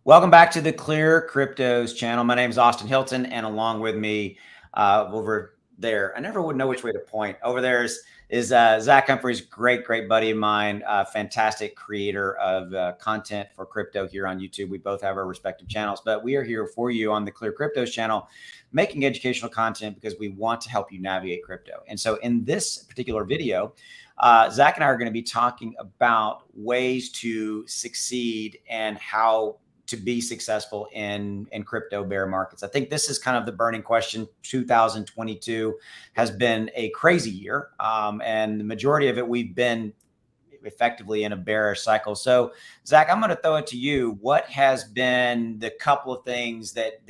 Welcome back to the Clear Cryptos channel. My name is Austin Hilton, and along with me over there, I never would know which way to point. Over there is Zach Humphreys, great buddy of mine, fantastic creator of content for crypto here on YouTube. We both have our respective channels, but we are here for you on the Clear Cryptos channel, making educational content because we want to help you navigate crypto. And so in this particular video, Zach and I are going to be talking about ways to succeed and how to be successful in crypto bear markets. I think this is kind of the burning question. 2022 has been a crazy year. And the majority of it, we've been effectively in a bearish cycle. So Zach, I'm going to throw it to you. What has been the couple of things that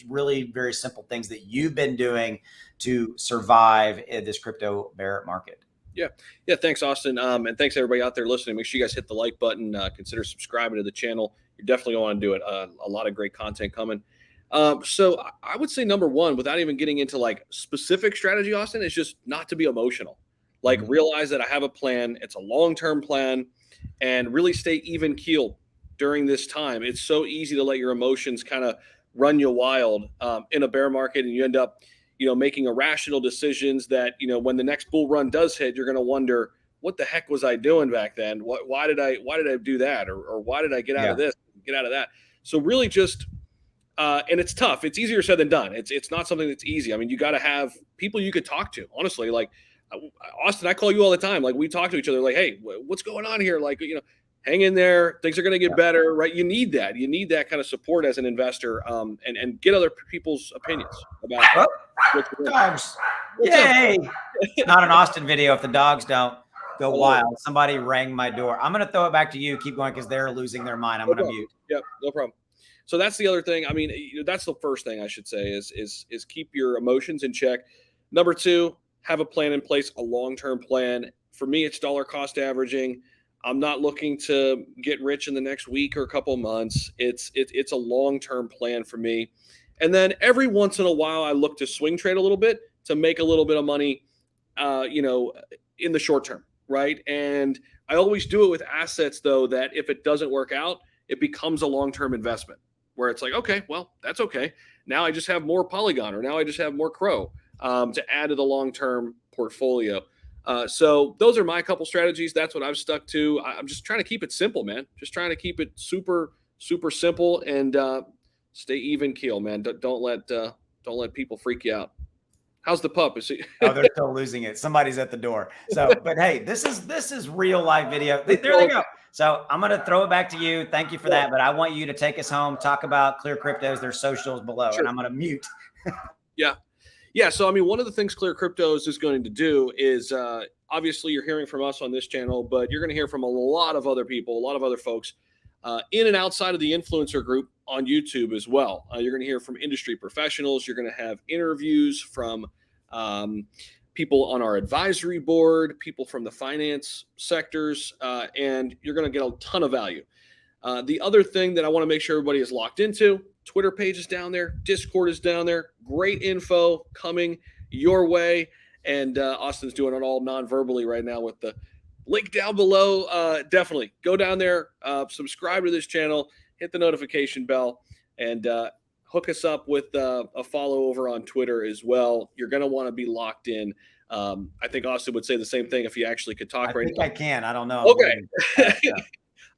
really very simple things that you've been doing to survive in this crypto bear market? Yeah. Thanks, Austin. And thanks everybody out there listening. Make sure you guys hit the like button, consider subscribing to the channel. You definitely want to do it. A lot of great content coming. So I would say number one, without even getting into like specific strategy, Austin, is just not to be emotional. Like realize that I have a plan. It's a long-term plan, and really stay even keeled during this time. It's so easy to let your emotions kind of run you wild in a bear market, and you end up, making irrational decisions that, when the next bull run does hit, you're going to wonder, what the heck was I doing back then? Why did I do that? Or why did I get out of this, get out of that? So really just, and it's tough. It's easier said than done. It's not something that's easy. I mean, you got to have people you could talk to, honestly. Like Austin, I call you all the time. Like we talk to each other like, hey, what's going on here? Like, hang in there. Things are going to get better, right? You need that. You need that kind of support as an investor, and get other people's opinions about dogs. Yay! Not an Austin video if the dogs don't go wild. Somebody rang my door. I'm going to throw it back to you. Keep going because they're losing their mind. I'm going to mute. Yep, no problem. So that's the other thing. I mean, that's the first thing I should say is keep your emotions in check. Number two, have a plan in place, a long-term plan. For me, it's dollar cost averaging. I'm not looking to get rich in the next week or a couple of months. It's a long-term plan for me. And then every once in a while, I look to swing trade a little bit to make a little bit of money, in the short term, right? And I always do it with assets, though, that if it doesn't work out, it becomes a long-term investment where it's like, okay, well, that's okay. Now I just have more Polygon, or now I just have more Crow to add to the long-term portfolio. So those are my couple strategies. That's what I've stuck to. I'm just trying to keep it simple, man. Just trying to keep it super, super simple and stay even keel, man. Don't let people freak you out. How's the pup? Is he? Oh, they're still losing it. Somebody's at the door. So, but hey, this is real live video. There they go. So I'm going to throw it back to you. Thank you for that. But I want you to take us home, talk about Clear Cryptos, their socials below, and I'm going to mute. Yeah. So, I mean, one of the things Clear Cryptos is going to do is obviously you're hearing from us on this channel, but you're going to hear from a lot of other people, a lot of other folks in and outside of the influencer group on YouTube as well. You're going to hear from industry professionals. You're going to have interviews from people on our advisory board, people from the finance sectors, and you're going to get a ton of value. The other thing that I want to make sure everybody is locked into, Twitter page is down there, Discord is down there, great info coming your way. And Austin's doing it all non-verbally right now with the link down below. Definitely go down there, subscribe to this channel, hit the notification bell, and hook us up with a follow over on Twitter as well. You're going to want to be locked in. I think Austin would say the same thing if he actually could talk right now. I can. I don't know. Okay.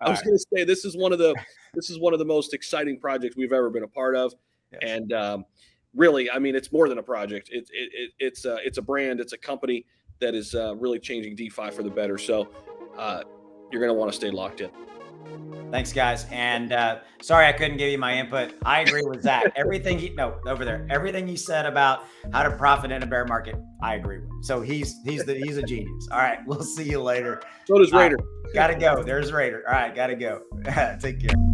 I was going to say this is one of the most exciting projects we've ever been a part of, and really, I mean, it's more than a project. It's a brand. It's a company that is really changing DeFi for the better. So you're going to want to stay locked in. Thanks, guys. And sorry I couldn't give you my input. I agree with Zach. Everything he said about how to profit in a bear market, I agree with. So he's a genius. All right, we'll see you later. So does Raider. Gotta go. There's Raider. All right, gotta go. Take care.